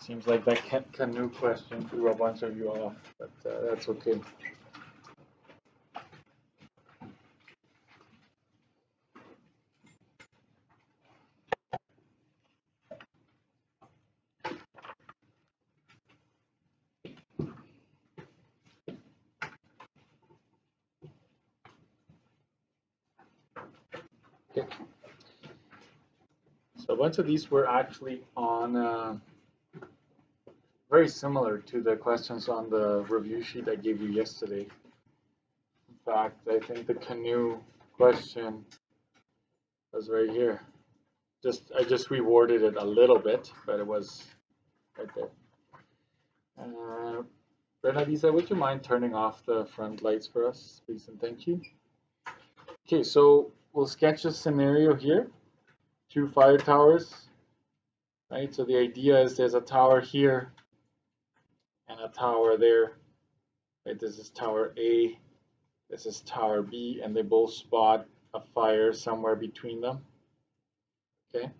Seems like that canoe question threw a bunch of you off, but that's okay. Okay. So a bunch of these were actually on very similar to the questions on the review sheet I gave you yesterday. In fact, I think the canoe question was right here. I just reworded it a little bit, but it was right there. Bernadisa, would you mind turning off the front lights for us, please, and thank you. Okay, so we'll sketch a scenario here. 2 fire towers, right? So the idea is there's a tower here and a tower there. Right? This is tower A, this is tower B, and they both spot a fire somewhere between them. Okay,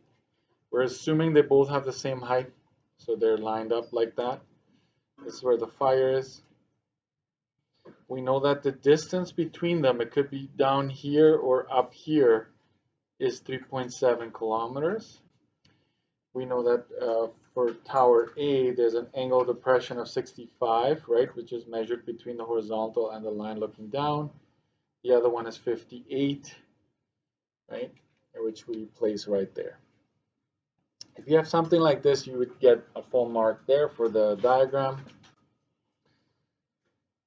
we're assuming they both have the same height, so they're lined up like that. This is where the fire is. We know that the distance between them, it could be down here or up here, is 3.7 kilometers. We know that for tower A, there's an angle of depression of 65, right, which is measured between the horizontal and the line looking down. The other one is 58, right, which we place right there. If you have something like this, you would get a full mark there for the diagram.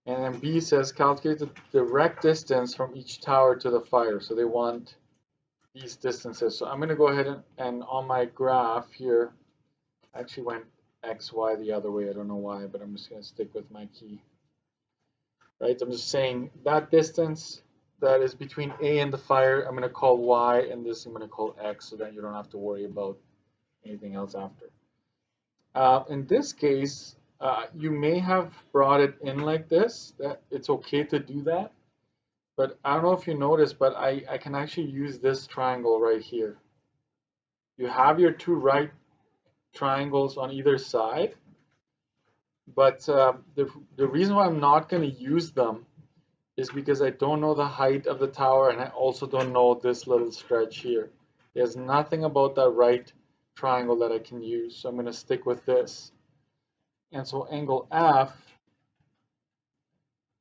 And then B says calculate the direct distance from each tower to the fire. So they want these distances. So I'm going to go ahead and on my graph here, I actually went X, Y the other way. I don't know why, but I'm just going to stick with my key. Right? I'm just saying that distance that is between A and the fire, I'm going to call Y, and this I'm going to call X, so that you don't have to worry about anything else after. In this case, you may have brought it in like this. That it's okay to do that. But I don't know if you noticed, but I can actually use this triangle right here. You have your 2 right triangles on either side. But the reason why I'm not going to use them is because I don't know the height of the tower, and I also don't know this little stretch here. There's nothing about that right triangle that I can use, so I'm going to stick with this. And so angle F,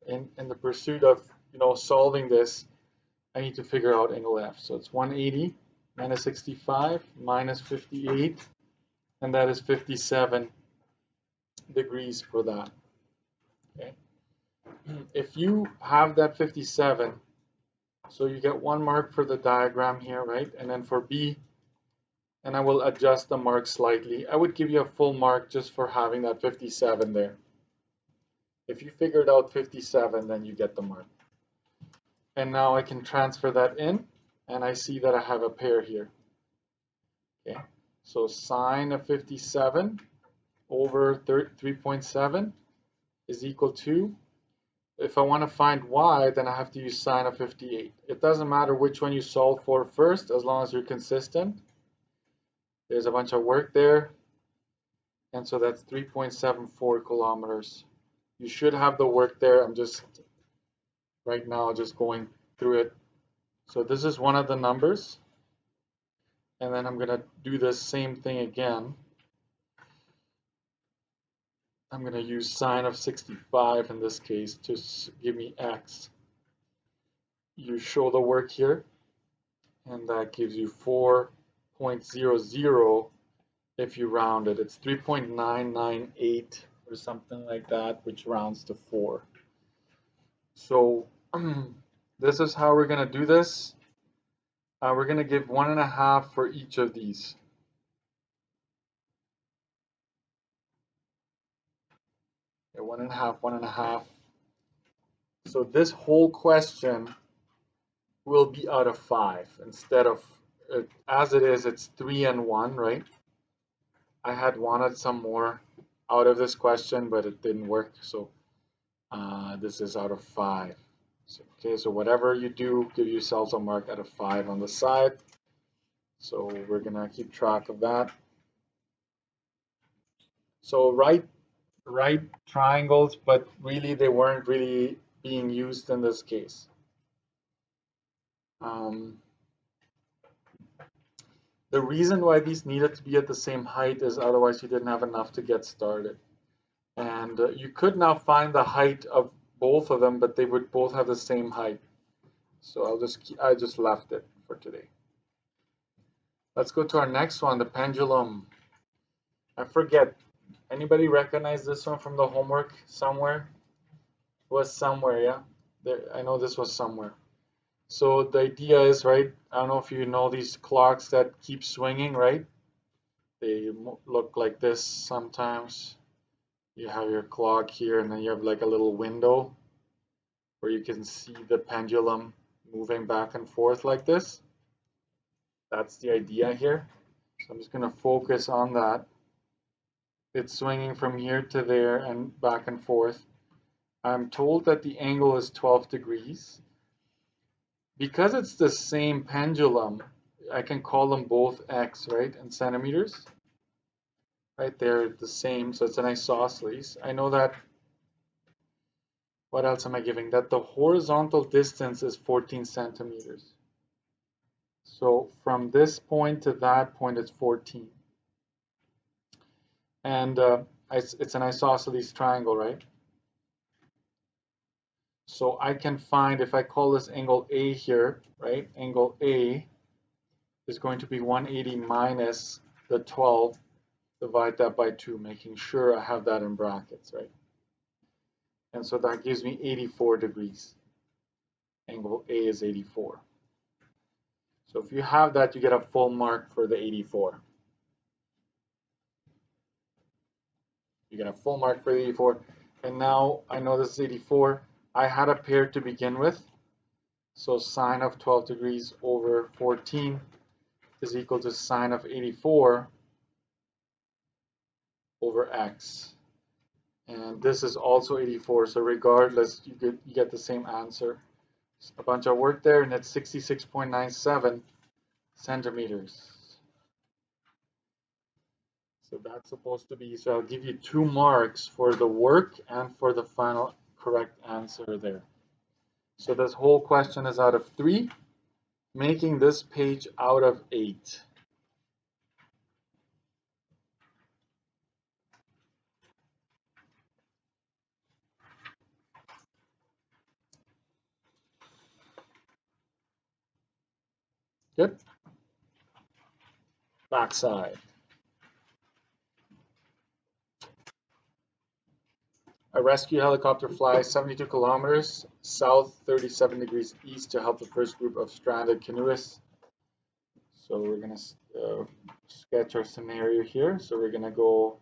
in the pursuit of solving this, I need to figure out angle F. So it's 180 minus 65 minus 58, and that is 57 degrees for that. Okay. If you have that 57, so you get 1 mark for the diagram here, right? And then for B, and I will adjust the mark slightly. I would give you a full mark just for having that 57 there. If you figured out 57, then you get the mark. And now I can transfer that in, and I see that I have a pair here. Okay, so sine of 57 over 3.7 is equal to, if I want to find y, then I have to use sine of 58. It doesn't matter which one you solve for first, as long as you're consistent. There's a bunch of work there, and so that's 3.74 kilometers. You should have the work there. I'm just right now just going through it. So this is one of the numbers, and then I'm going to do the same thing again. I'm going to use sine of 65 in this case to give me x. You show the work here, and that gives you 4.00 if you round it. It's 3.998 or something like that, which rounds to 4. So this is how we're going to do this. We're going to give 1.5 for each of these. Okay, 1.5, 1.5. So this whole question will be out of 5 instead of, as it is, it's 3 and 1, right? I had wanted some more out of this question, but it didn't work. So this is out of 5. So, okay, so whatever you do, give yourselves a mark out of 5 on the side. So we're going to keep track of that. So right triangles, but really they weren't really being used in this case. The reason why these needed to be at the same height is otherwise you didn't have enough to get started. And you could now find the height of both of them, but they would both have the same height. So I just left it for today. Let's go to our next one, the pendulum. I forget. Anybody recognize this one from the homework somewhere? It was somewhere, yeah? I know this was somewhere. So the idea is, right, I don't know if you know these clocks that keep swinging, right? They look like this sometimes. You have your clock here, and then you have like a little window where you can see the pendulum moving back and forth like this. That's the idea here. So I'm just going to focus on that. It's swinging from here to there and back and forth. I'm told that the angle is 12 degrees. Because it's the same pendulum, I can call them both x, right, in centimeters. Right, they're the same, so it's an isosceles. I know that, what else am I giving? That the horizontal distance is 14 centimeters. So from this point to that point, it's 14. And it's an isosceles triangle, right? So I can find, if I call this angle A here, right? Angle A is going to be 180 minus the 12, divide that by 2, making sure I have that in brackets, right? And so that gives me 84 degrees. Angle A is 84. So if you have that, you get a full mark for the 84. You get a full mark for the 84. And now I know this is 84. I had a pair to begin with. So sine of 12 degrees over 14 is equal to sine of 84 over x. And this is also 84. So regardless, you get the same answer. A bunch of work there, and it's 66.97 centimeters. So that's supposed to be, so I'll give you 2 marks for the work and for the final correct answer there. So this whole question is out of 3, making this page out of 8. Good. Backside. A rescue helicopter flies 72 kilometers south, 37 degrees east to help the first group of stranded canoeists. So we're going to sketch our scenario here. So we're going to go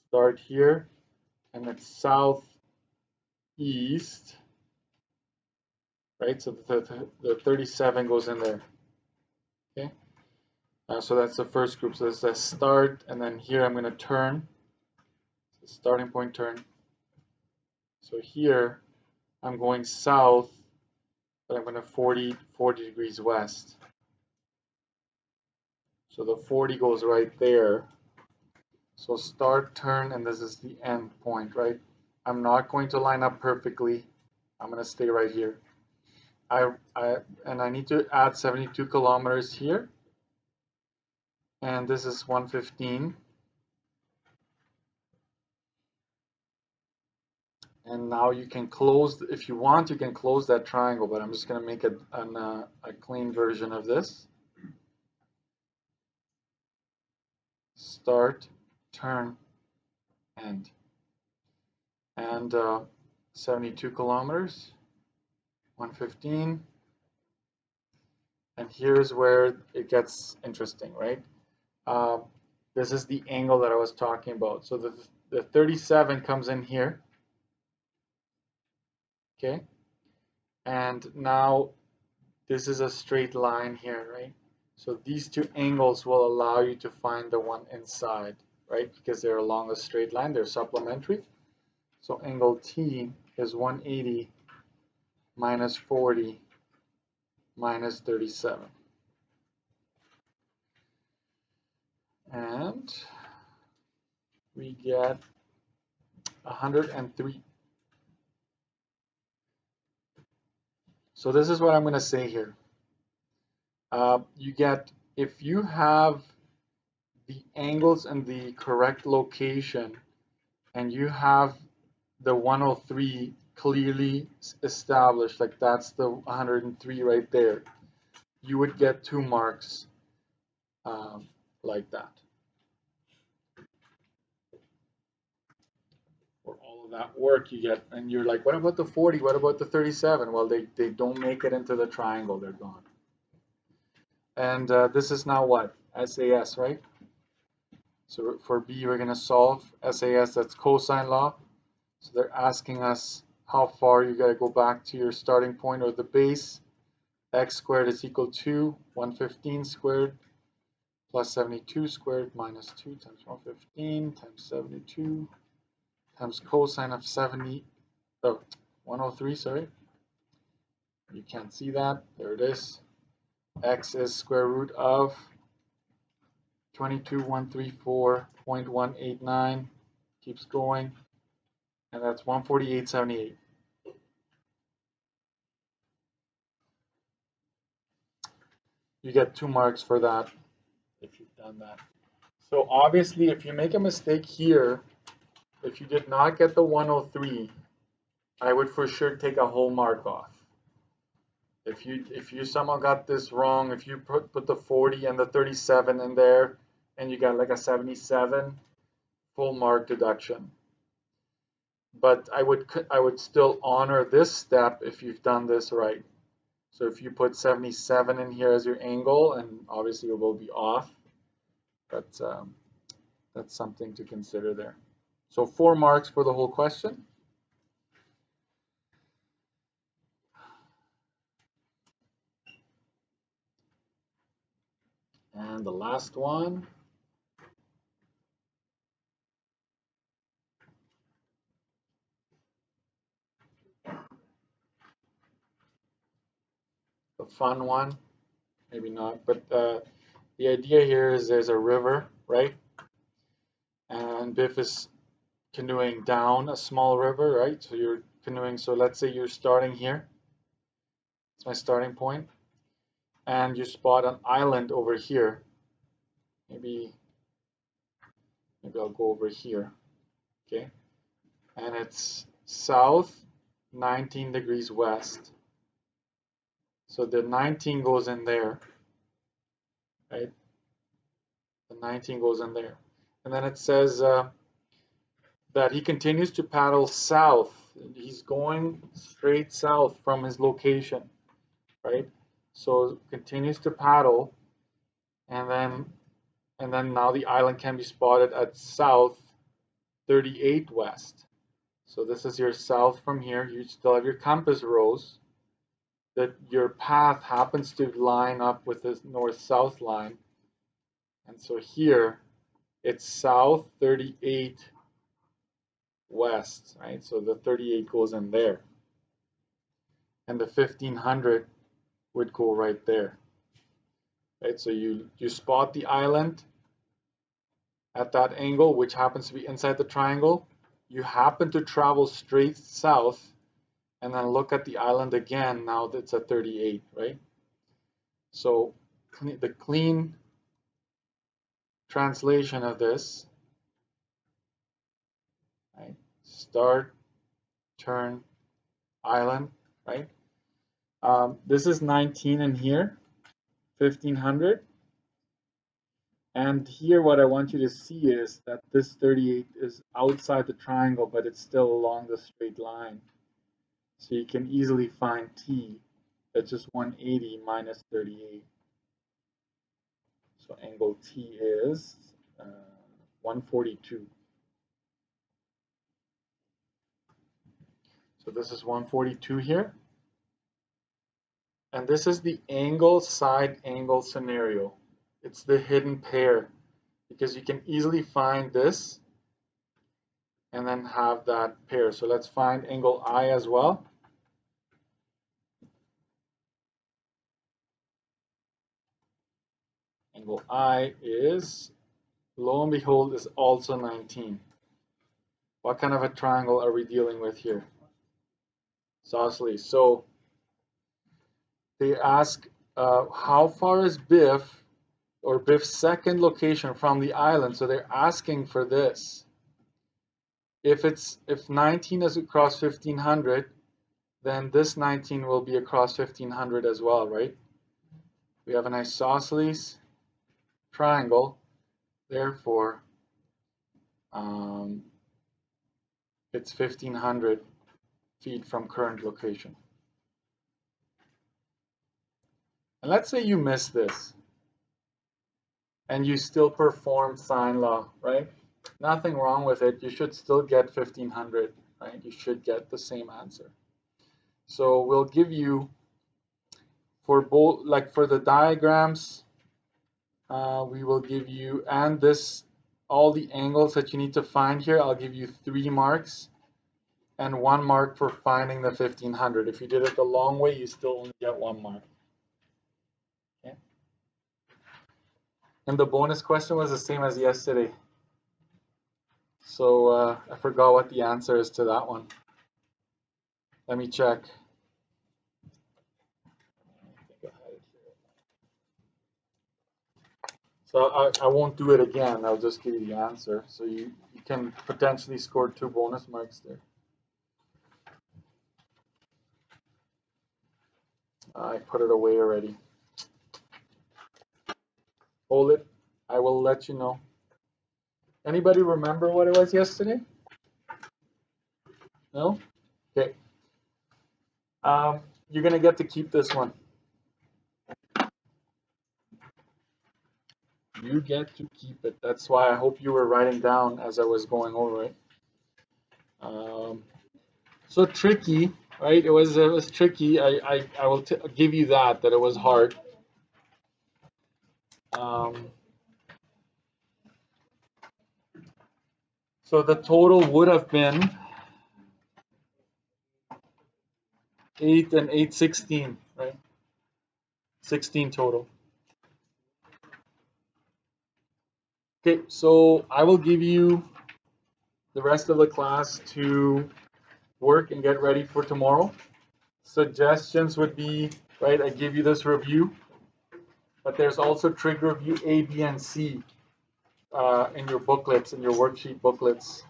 start here, and it's southeast, right? So the 37 goes in there. Okay. So that's the first group. So this is a start, and then here I'm going to turn. So starting point, turn. So here I'm going south, but I'm going to 40 degrees west. So the 40 goes right there. So start, turn, and this is the end point, right? I'm not going to line up perfectly. I'm going to stay right here. And I need to add 72 kilometers here. And this is 115. And now you can close, if you want, you can close that triangle, but I'm just going to make a clean version of this. Start, turn, end. And 72 kilometers, 115. And here's where it gets interesting, right? This is the angle that I was talking about. So the 37 comes in here. Okay, and now this is a straight line here, right? So these 2 angles will allow you to find the one inside, right? Because they're along a straight line, they're supplementary. So angle T is 180 minus 40 minus 37. And we get 103. So this is what I'm going to say here. You get, if you have the angles in the correct location and you have the 103 clearly established, like that's the 103 right there, you would get 2 marks like that. For all of that work you get, and you're like, what about the 40? What about the 37? Well, they don't make it into the triangle, they're gone. And this is now what? SAS, right? So for B, we're going to solve SAS, that's cosine law. So they're asking us how far you got to go back to your starting point or the base. X squared is equal to 115 squared plus 72 squared minus 2 times 115 times 72 times cosine of 103, sorry. You can't see that. There it is. X is square root of 22,134.189. Keeps going. And that's 148.78. You get 2 marks for that if you've done that. So obviously, if you make a mistake here, if you did not get the 103, I would for sure take a whole mark off. If you somehow got this wrong, if you put the 40 and the 37 in there, and you got like a 77, full mark deduction. But I would still honor this step if you've done this right. So if you put 77 in here as your angle, and obviously it will be off, but that's something to consider there. So 4 marks for the whole question. And the last one. The fun one, maybe not, but the idea here is there's a river, right? And Biff is canoeing down a small river, right? So you're canoeing, so let's say you're starting here. It's my starting point. And you spot an island over here. Maybe I'll go over here, okay? And it's south 19 degrees west. So the 19 goes in there, right? The 19 goes in there. And then it says that he continues to paddle south. He's going straight south from his location, right? So continues to paddle, and then now the island can be spotted at south 38 west. So this is your south from here. You still have your compass rose. That your path happens to line up with this north-south line. And so here, it's south 38 west, right? So the 38 goes in there. And the 1500 would go right there. Right? So you spot the island at that angle, which happens to be inside the triangle. You happen to travel straight south and then look at the island again. Now it's at 38, right? So the clean translation of this, right? Start, turn, island, right? This is 19 in here, 1500. And here what I want you to see is that this 38 is outside the triangle, but it's still along the straight line. So you can easily find t. That's just 180 minus 38. So angle t is 142. So this is 142 here. And this is the angle side angle scenario. It's the hidden pair, because you can easily find this and then have that pair. So let's find angle I as well. Angle I is, lo and behold, is also 19. What kind of a triangle are we dealing with here? Isosceles. So they ask, how far is Biff, or Biff's second location, from the island? So they're asking for this. If 19 is across 1500, then this 19 will be across 1500 as well, right? We have an isosceles triangle, therefore it's 1500 feet from current location. And let's say you miss this and you still perform sine law, right? Nothing wrong with it. You should still get 1500, right? You should get the same answer. So we'll give you, for both, like for the diagrams, we will give you, and this, all the angles that you need to find here, I'll give you 3 marks and 1 mark for finding the 1500. If you did it the long way, you still only get 1 mark. Okay. And the bonus question was the same as yesterday. So I forgot what the answer is to that one. Let me check. So I won't do it again. I'll just give you the answer. So you can potentially score 2 bonus marks there. I put it away already. Hold it. I will let you know. Anybody remember what it was yesterday? No? Okay. You're going to get to keep this one. You get to keep it. That's why I hope you were writing down as I was going over it. So tricky, right? It was tricky. I will give you that it was hard. So the total would have been 8 and 8, 16, right? 16 total. Okay, so I will give you the rest of the class to work and get ready for tomorrow. Suggestions would be, right, I give you this review, but there's also trig review A, B, and C in your booklets, in your worksheet booklets.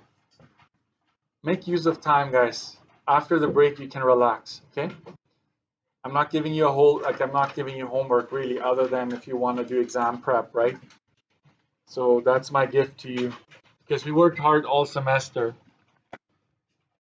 Make use of time, guys. After the break, you can relax, okay? I'm not giving you I'm not giving you homework really, other than if you want to do exam prep, right? So that's my gift to you, because we worked hard all semester.